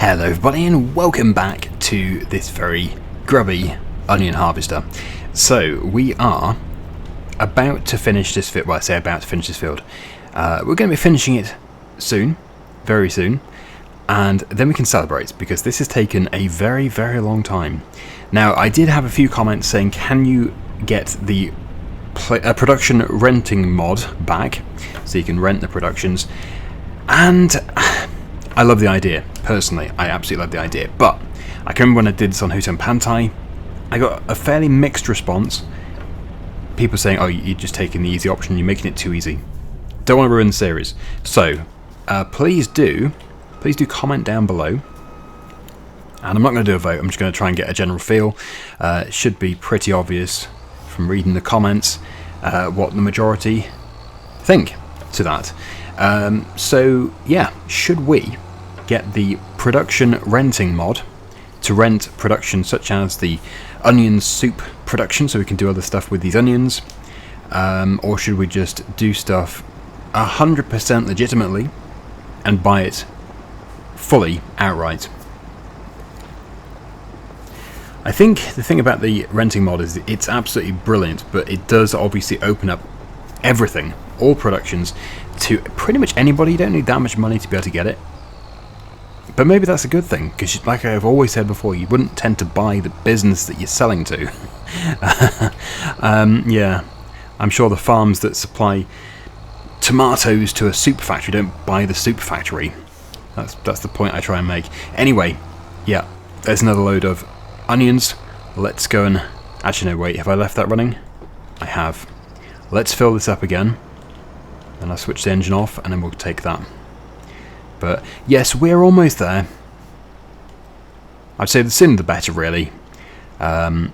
Hello everybody and welcome back to this very grubby onion harvester. So we are about to finish this field. Well, I say about to finish this field. We're going to be finishing it soon, very soon, and then we can celebrate because this has taken a very, very long time. Now, I did have a few comments saying, can you get the production renting mod back so you can rent the productions? And I love the idea, personally. I absolutely love the idea. But I can remember when I did this on Hoot and Pantai, I got a fairly mixed response. People saying, oh, you're just taking the easy option, you're making it too easy. Don't want to ruin the series. So, please do comment down below. And I'm not going to do a vote, I'm just going to try and get a general feel. It should be pretty obvious from reading the comments what the majority think to that. So yeah, should we get the production renting mod to rent productions such as the onion soup production so we can do other stuff with these onions, or should we just do stuff 100% legitimately and buy it fully outright? I think the thing about the renting mod is it's absolutely brilliant, but it does obviously open up everything, all productions, to pretty much anybody. You don't need that much money to be able to get it. But maybe that's a good thing, because like I've always said before, you wouldn't tend to buy the business that you're selling to. Yeah, I'm sure the farms that supply tomatoes to a soup factory don't buy the soup factory. That's the point I try and make. Anyway, yeah, there's another load of onions. Let's go and... Actually, no, wait, have I left that running? I have. Let's fill this up again. And I'll switch the engine off, and then we'll take that. But, yes, we're almost there. I'd say the sooner the better, really. And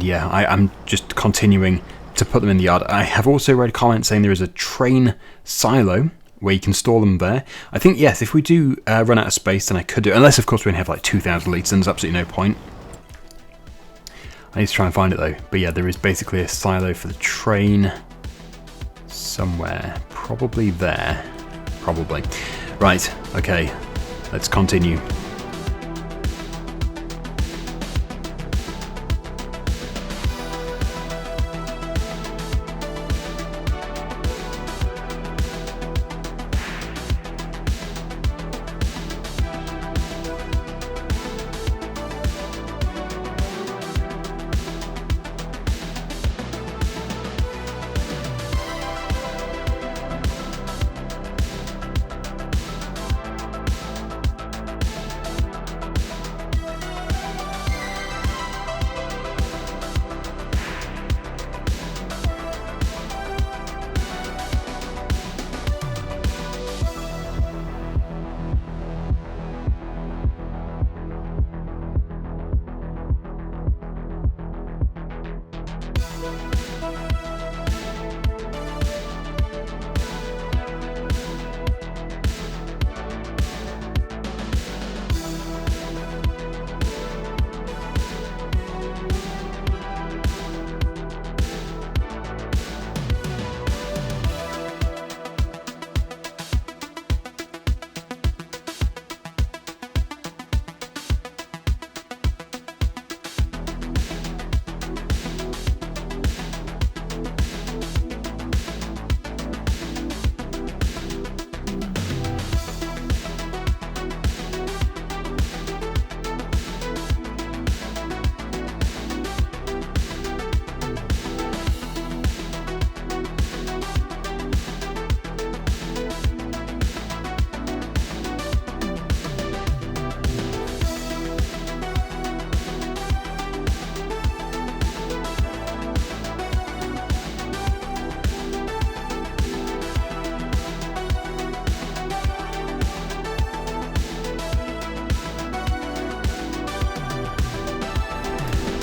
yeah, I'm just continuing to put them in the yard. I have also read comments saying there is a train silo where you can store them there. I think, yes, if we do run out of space, then I could do it. Unless, of course, we only have like 2,000 litres, and there's absolutely no point. I need to try and find it, though. But yeah, there is basically a silo for the train somewhere. Probably there. Probably. Right, okay. Let's continue.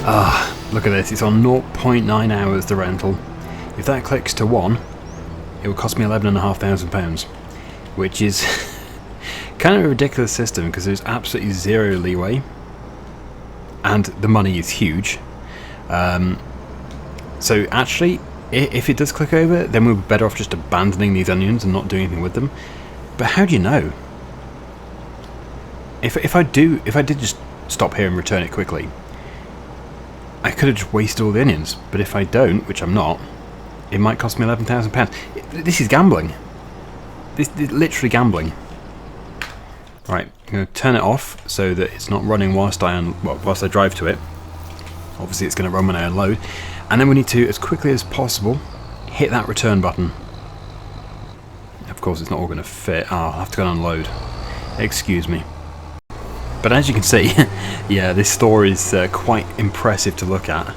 Ah, look at this, it's on 0.9 hours, the rental. If that clicks to 1, it will cost me £11,500, which is kind of a ridiculous system because there's absolutely zero leeway and the money is huge. So actually, if it does click over, then we'll be better off just abandoning these onions and not doing anything with them. But how do you know? If I did just stop here and return it quickly, I could have just wasted all the onions. But if I don't, which I'm not, it might cost me £11,000. This is gambling. This is literally gambling. Right, I'm going to turn it off so that it's not running whilst I drive to it. Obviously it's going to run when I unload. And then we need to, as quickly as possible, hit that return button. Of course it's not all going to fit. Oh, I'll have to go and unload. Excuse me. But as you can see, yeah, this store is quite impressive to look at.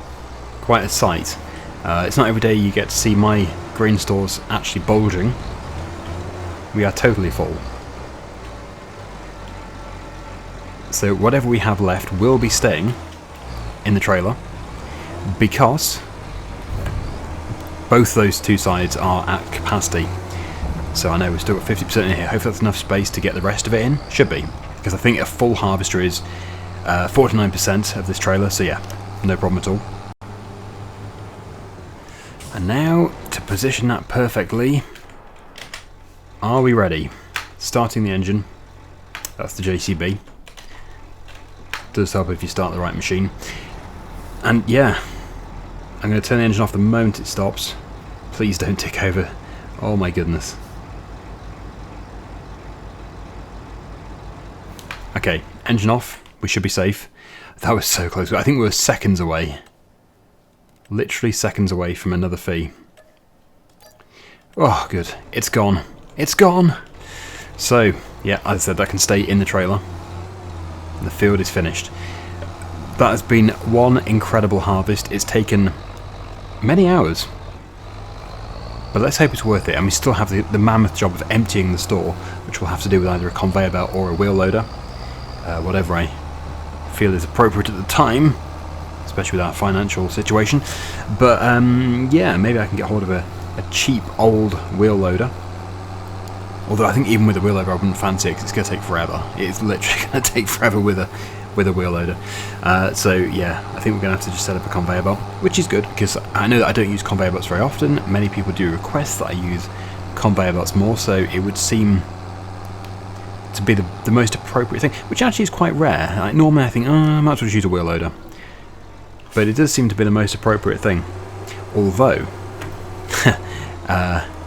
Quite a sight. It's not every day you get to see my grain stores actually bulging. We are totally full. So whatever we have left will be staying in the trailer, because both those two sides are at capacity. So I know we've still got 50% in here. Hopefully that's enough space to get the rest of it in. Should be, because I think a full harvester is 49% of this trailer, so yeah, no problem at all. And now, to position that perfectly, are we ready? Starting the engine. That's the JCB. Does help if you start the right machine. And yeah, I'm going to turn the engine off the moment it stops. Please don't tick over. Oh my goodness. Okay, engine off. We should be safe. That was so close. I think we were seconds away. Literally seconds away from another fee. Oh, good. It's gone. It's gone! So, yeah, as I said, that can stay in the trailer. The field is finished. That has been one incredible harvest. It's taken many hours. But let's hope it's worth it. And we still have the mammoth job of emptying the store, which we'll have to do with either a conveyor belt or a wheel loader. Whatever I feel is appropriate at the time, especially with our financial situation. But yeah, maybe I can get hold of a cheap old wheel loader. Although I think even with a wheel loader I wouldn't fancy it, because it's going to take forever. It's literally going to take forever with a wheel loader. So yeah, I think we're going to have to just set up a conveyor belt, which is good, because I know that I don't use conveyor belts very often. Many people do request that I use conveyor belts more, so it would seem to be the most appropriate thing, which actually is quite rare. Like, normally I think, oh, I might as well just use a wheel loader. But it does seem to be the most appropriate thing. Although,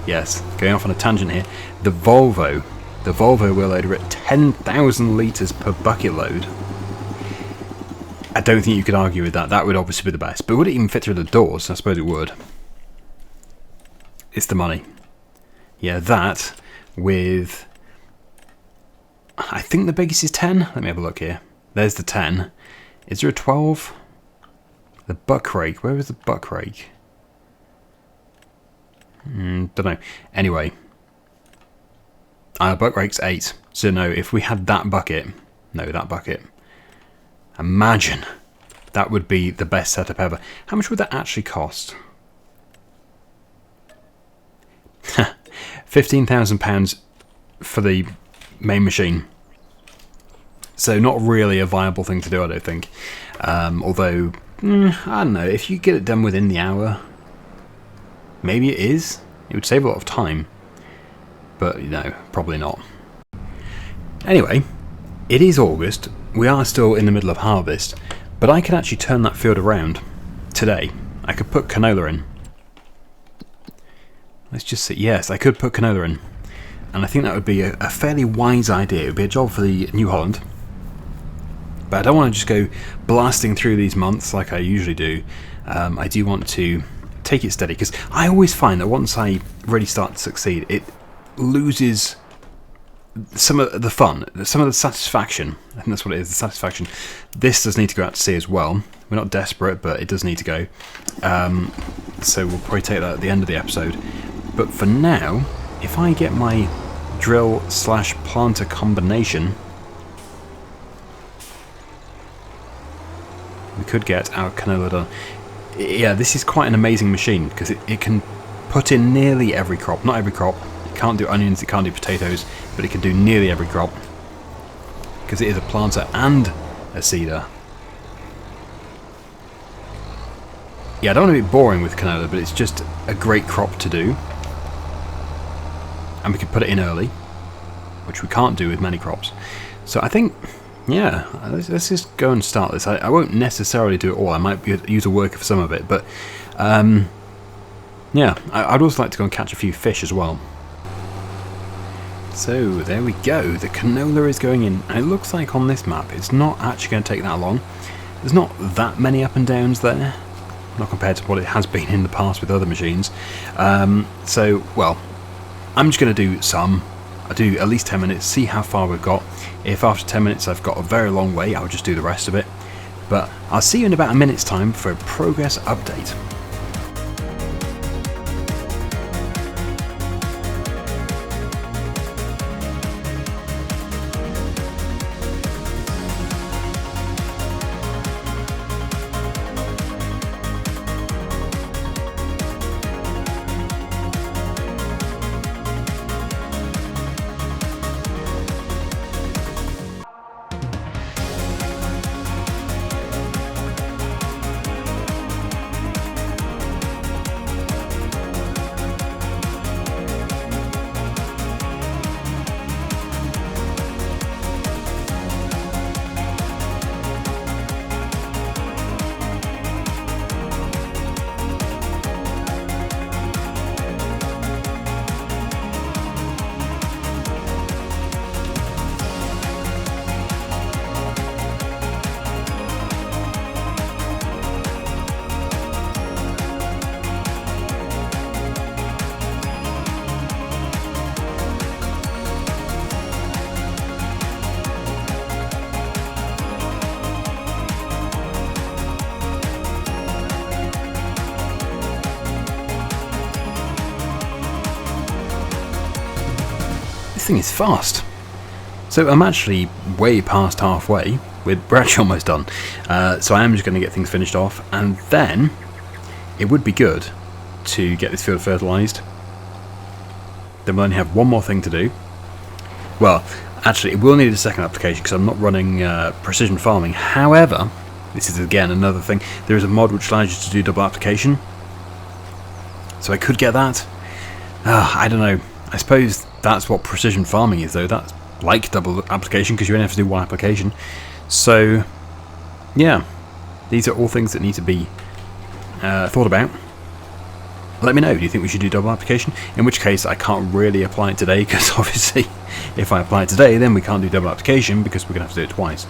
yes, going off on a tangent here, the Volvo wheel loader at 10,000 litres per bucket load, I don't think you could argue with that. That would obviously be the best. But would it even fit through the doors? I suppose it would. It's the money. Yeah, that with... I think the biggest is 10. Let me have a look here. There's the 10. Is there a 12? The buck rake. Where was the buck rake? Don't know. Anyway. Buck rake's 8. So no, if we had that bucket... No, that bucket. Imagine. That would be the best setup ever. How much would that actually cost? £15,000 for the main machine. So not really a viable thing to do, I don't think. Although, I don't know, if you get it done within the hour, maybe it is. It would save a lot of time. But, no, probably not. Anyway, it is August. We are still in the middle of harvest. But I could actually turn that field around today. I could put canola in. Let's just see. Yes, I could put canola in. And I think that would be a fairly wise idea. It would be a job for the New Holland. But I don't want to just go blasting through these months like I usually do. I do want to take it steady, because I always find that once I really start to succeed, it loses some of the fun, some of the satisfaction. I think that's what it is, the satisfaction. This does need to go out to sea as well. We're not desperate, but it does need to go. So we'll probably take that at the end of the episode. But for now, if I get my drill/planter combination, we could get our canola done. Yeah, this is quite an amazing machine, because it can put in nearly every crop. Not every crop. It can't do onions, it can't do potatoes, but it can do nearly every crop, because it is a planter and a seeder. Yeah, I don't want to be boring with canola, but it's just a great crop to do. And we can put it in early, which we can't do with many crops. So I think yeah, let's just go and start this. I won't necessarily do it all. I might use a worker for some of it, but yeah, I'd also like to go and catch a few fish as well. So there we go, the canola is going in. And it looks like on this map it's not actually going to take that long. There's not that many up and downs there, not compared to what it has been in the past with other machines. So, well, I'm just going to do some. I'll do at least 10 minutes, see how far we've got. If after 10 minutes I've got a very long way, I'll just do the rest of it. But I'll see you in about a minute's time for a progress update. Thing is fast. So I'm actually way past halfway. We're actually almost done. So I am just going to get things finished off, and then it would be good to get this field fertilised. Then we'll only have one more thing to do. Well, actually, it will need a second application because I'm not running precision farming. However, this is again another thing. There is a mod which allows you to do double application. So I could get that. I don't know. I suppose that's what precision farming is, though. That's like double application because you only have to do one application. So, yeah, these are all things that need to be thought about. Let me know, do you think we should do double application? In which case, I can't really apply it today because obviously, if I apply it today, then we can't do double application because we're going to have to do it twice.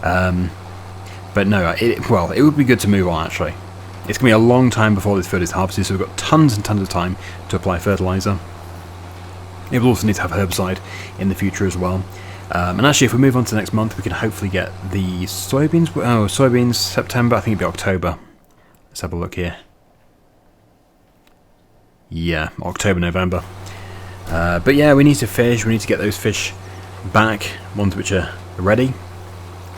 But no, it would be good to move on, actually. It's going to be a long time before this field is harvested, so we've got tons and tons of time to apply fertiliser. It will also need to have herbicide in the future as well. And actually, if we move on to next month, we can hopefully get the soybeans. Oh, soybeans, September. I think it'll be October. Let's have a look here. Yeah, October, November. But yeah, we need to fish. We need to get those fish back, ones which are ready.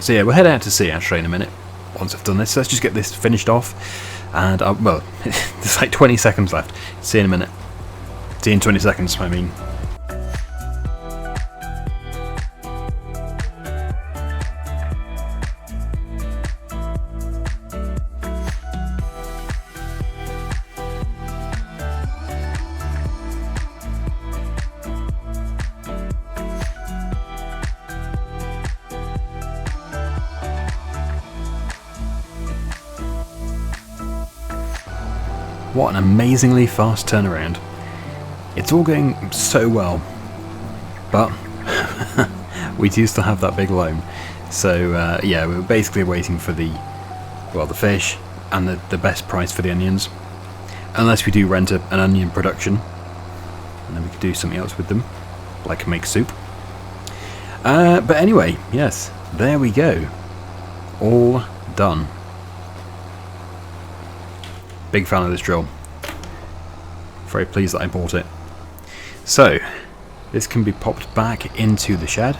So yeah, we'll head out to sea actually in a minute once I've done this. So let's just get this finished off. And, well, there's like 20 seconds left. See you in a minute. See you in 20 seconds, I mean. What an amazingly fast turnaround. It's all going so well, but we do still have that big loan. So yeah, we're basically waiting for the fish and the best price for the onions. Unless we do rent an onion production, and then we could do something else with them, like make soup. But anyway, yes, there we go. All done. Big fan of this drill. Very pleased that I bought it. So, this can be popped back into the shed.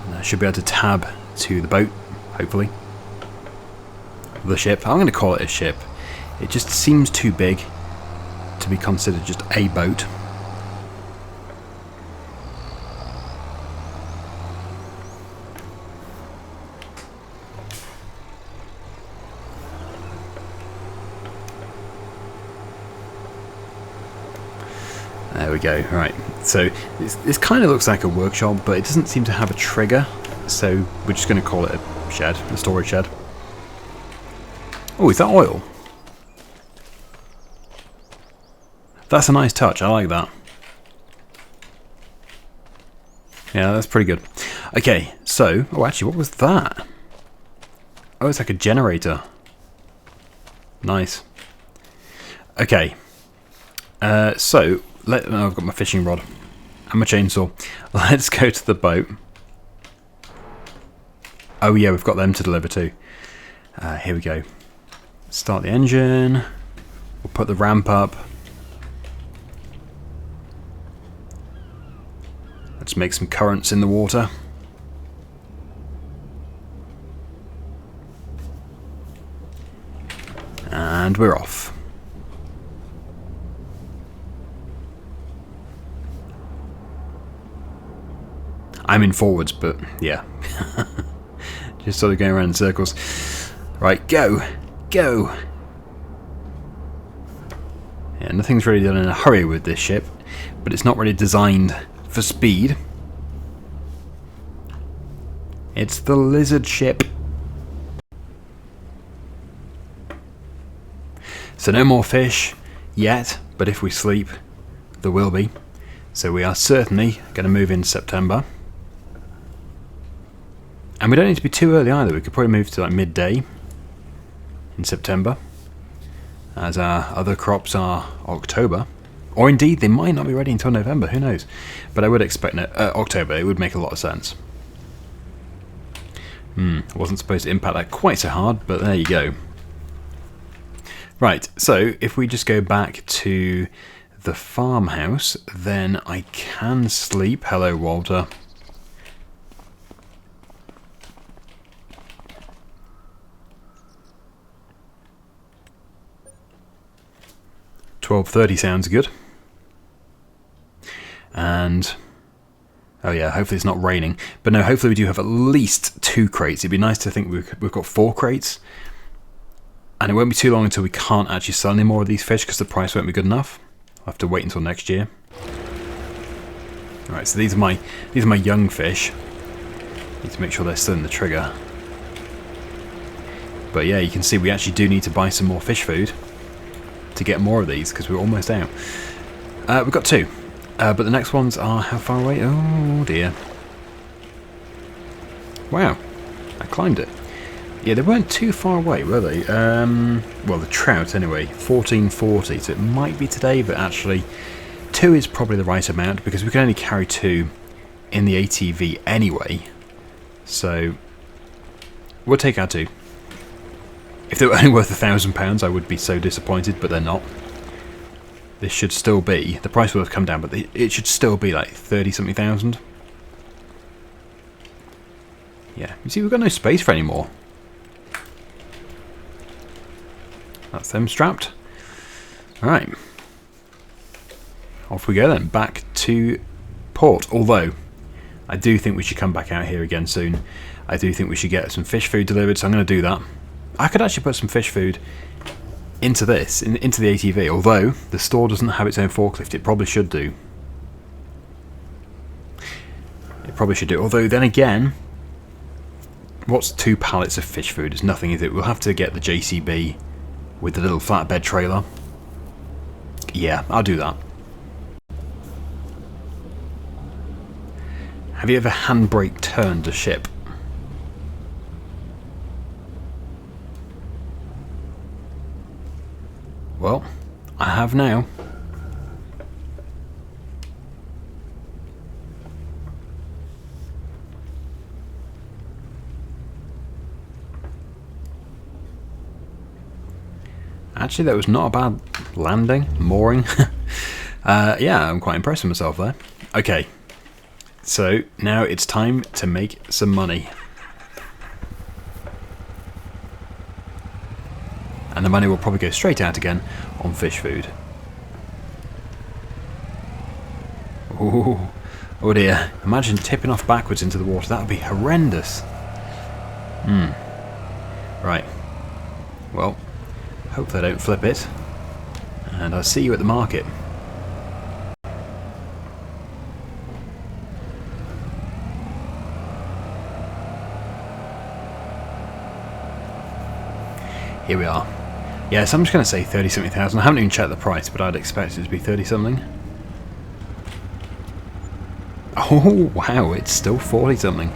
And I should be able to tab to the boat, hopefully. The ship. I'm going to call it a ship. It just seems too big to be considered just a boat. There we go. Right. So this kind of looks like a workshop, but it doesn't seem to have a trigger. So we're just going to call it a shed, a storage shed. Oh, is that oil? That's a nice touch. I like that. Yeah, that's pretty good. Okay, so... Oh, actually, what was that? Oh, it's like a generator. Nice. Okay. So... I've got my fishing rod and my chainsaw. Let's go to the boat. Oh, yeah, we've got them to deliver too. Here we go. Start the engine. We'll put the ramp up. Let's make some currents in the water. And we're off. I'm in forwards, but yeah. Just sort of going around in circles. Right, go! Go! Yeah, nothing's really done in a hurry with this ship, but it's not really designed for speed. It's the lizard ship. So no more fish yet, but if we sleep, there will be. So we are certainly going to move in September. And we don't need to be too early either. We could probably move to like midday in September, as our other crops are October. Or indeed, they might not be ready until November, who knows. But I would expect October. It would make a lot of sense. I wasn't supposed to impact that quite so hard, but there you go. Right, so if we just go back to the farmhouse, then I can sleep. Hello, Walter. $12:30 sounds good. And oh yeah, hopefully it's not raining. But no, hopefully we do have at least 2 crates. It'd be nice to think we've got 4 crates. And it won't be too long until we can't actually sell any more of these fish because the price won't be good enough. I'll have to wait until next year. Alright, so these are my young fish. Need to make sure they're still in the trigger. But yeah, you can see we actually do need to buy some more fish food to get more of these because we're almost out. We've got 2. But the next ones are how far away? Oh dear. Wow, I climbed it. Yeah, they weren't too far away, were they? Well, the trout anyway, 1440, so it might be today, but actually 2 is probably the right amount because we can only carry 2 in the ATV anyway. So we'll take our 2. If they were only worth £1,000, I would be so disappointed, but they're not. This should still be, the price will have come down, but it should still be like 30-something thousand. Yeah, you see, we've got no space for any more. That's them strapped. Alright. Off we go then, back to port. Although, I do think we should come back out here again soon. I do think we should get some fish food delivered, so I'm going to do that. I could actually put some fish food into this, into the ATV, although the store doesn't have its own forklift. It probably should do. It probably should do. Although, then again, what's 2 pallets of fish food? It's nothing, is it? We'll have to get the JCB with the little flatbed trailer. Yeah, I'll do that. Have you ever handbrake turned a ship? Well, I have now. Actually, that was not a bad landing, mooring. Yeah, I'm quite impressed with myself there. Okay, so now it's time to make some money. And the money will probably go straight out again on fish food. Ooh, oh dear. Imagine tipping off backwards into the water. That would be horrendous. Right. Well, hopefully I don't flip it. And I'll see you at the market. Here we are. Yeah, so I'm just going to say 30-something thousand. I haven't even checked the price, but I'd expect it to be 30-something. Oh, wow, it's still 40-something.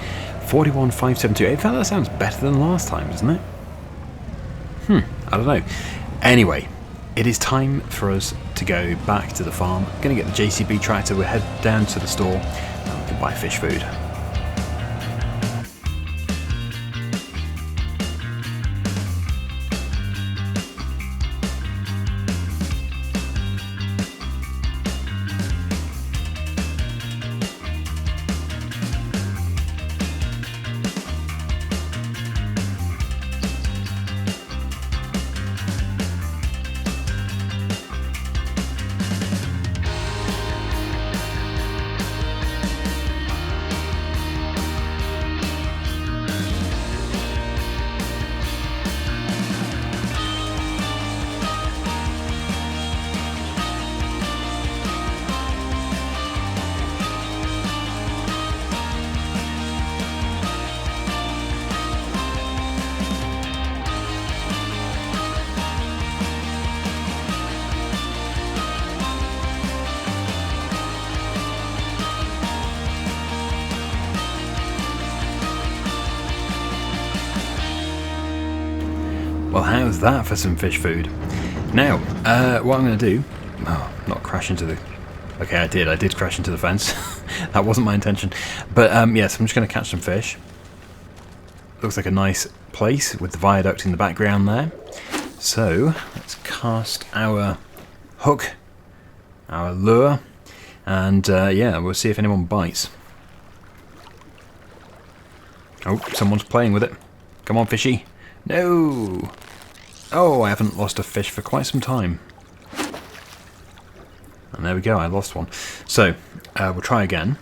41,572. In fact, that sounds better than last time, doesn't it? I don't know. Anyway, it is time for us to go back to the farm. Going to get the JCB tractor. We'll head down to the store and we can buy fish food. Well, how's that for some fish food? Now, what I'm going to do... Oh, not crash into the... Okay, I did crash into the fence. That wasn't my intention. But, yes, I'm just going to catch some fish. Looks like a nice place with the viaduct in the background there. So, let's cast our hook, our lure, and, yeah, we'll see if anyone bites. Oh, someone's playing with it. Come on, fishy. No! Oh, I haven't lost a fish for quite some time. And there we go, I lost one. So, we'll try again.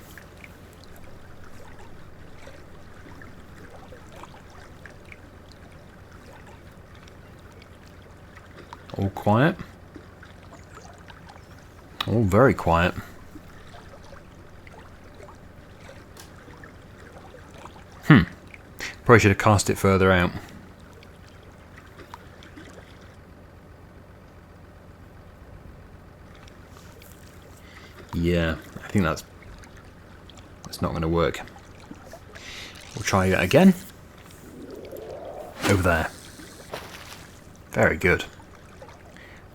All quiet. All very quiet. Probably should have cast it further out. Yeah, I think that's not going to work. We'll try it again. Over there. Very good.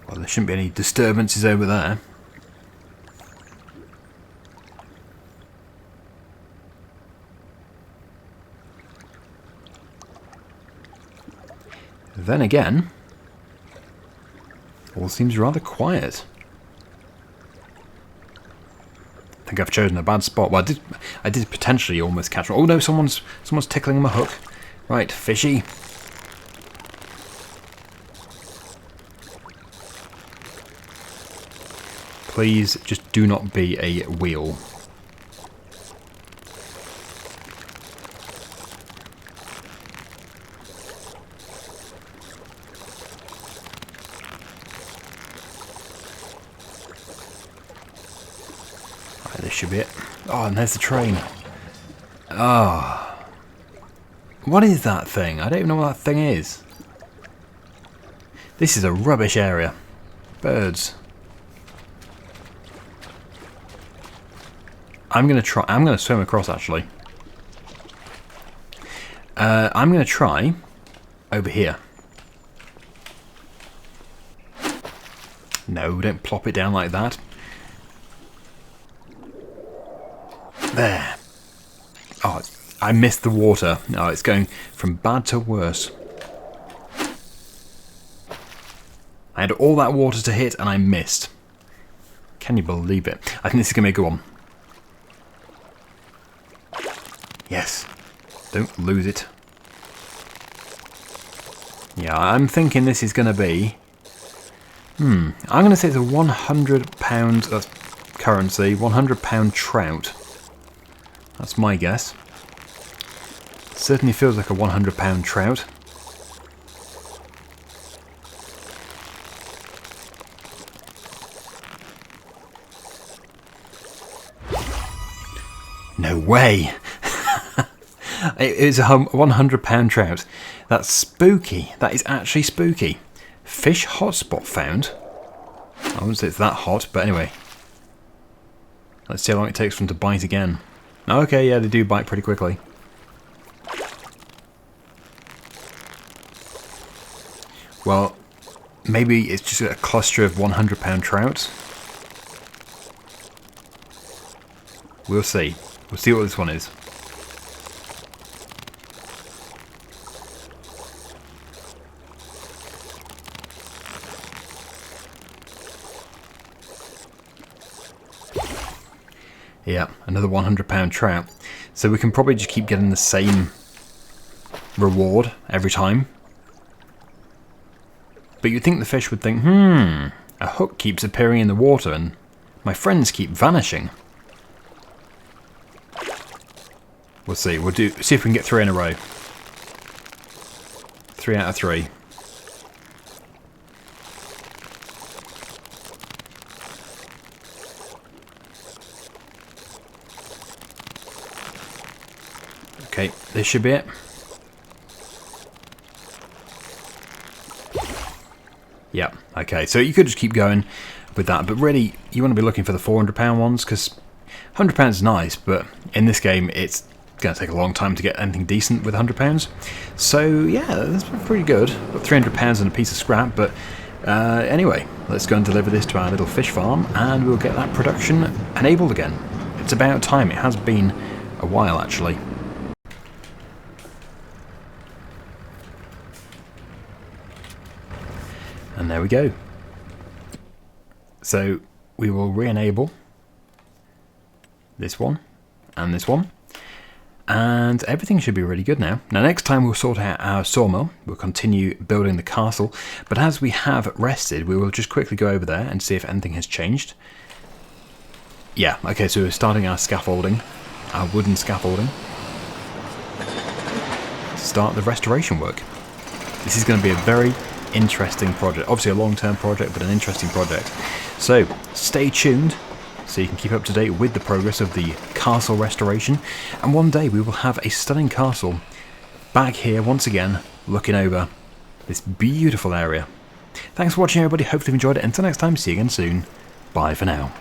Well, there shouldn't be any disturbances over there. Then again, all seems rather quiet. I think I've chosen a bad spot. Well, I did potentially almost catch one. Oh no, someone's tickling my hook. Right, fishy. Please just do not be a wheel. Right, this should be it. Oh, and there's the train. Oh. What is that thing? I don't even know what that thing is. This is a rubbish area. Birds. I'm going to swim across, actually. I'm going to try over here. No, don't plop it down like that. There. Oh, I missed the water. No, it's going from bad to worse. I had all that water to hit and I missed. Can you believe it? I think this is going to be a good one. Yes. Don't lose it. Yeah, I'm thinking this is going to be... I'm going to say it's a £100, that's currency, £100 trout. That's my guess. Certainly feels like a £100 trout. No way! It is a £100 trout. That's spooky. That is actually spooky. Fish hotspot found. I wouldn't say it's that hot, but anyway. Let's see how long it takes for them to bite again. Okay, yeah, they do bite pretty quickly. Well, maybe it's just a cluster of £100 trout. We'll see. We'll see what this one is. Yeah, another £100 trout. So we can probably just keep getting the same reward every time. But you'd think the fish would think, a hook keeps appearing in the water and my friends keep vanishing. We'll see. See if we can get 3 in a row. 3 out of 3. Okay, this should be it. Yeah, okay, so you could just keep going with that, but really, you want to be looking for the £400 ones, because £100 is nice, but in this game, it's going to take a long time to get anything decent with £100. So, yeah, that's pretty good. Got £300 and a piece of scrap, but anyway, let's go and deliver this to our little fish farm, and we'll get that production enabled again. It's about time. It has been a while, actually. And there we go. So we will re-enable this one and this one, and everything should be really good now. Now next time we'll sort out our sawmill, we'll continue building the castle, but as we have rested we will just quickly go over there and see if anything has changed. Yeah, okay, so we're starting our scaffolding, our wooden scaffolding, to start the restoration work. This is going to be a very interesting project. Obviously a long-term project, but an interesting project. So stay tuned so you can keep up to date with the progress of the castle restoration, and one day we will have a stunning castle back here once again looking over this beautiful area. Thanks for watching everybody, hopefully you've enjoyed it. Until next time, see you again soon. Bye for now.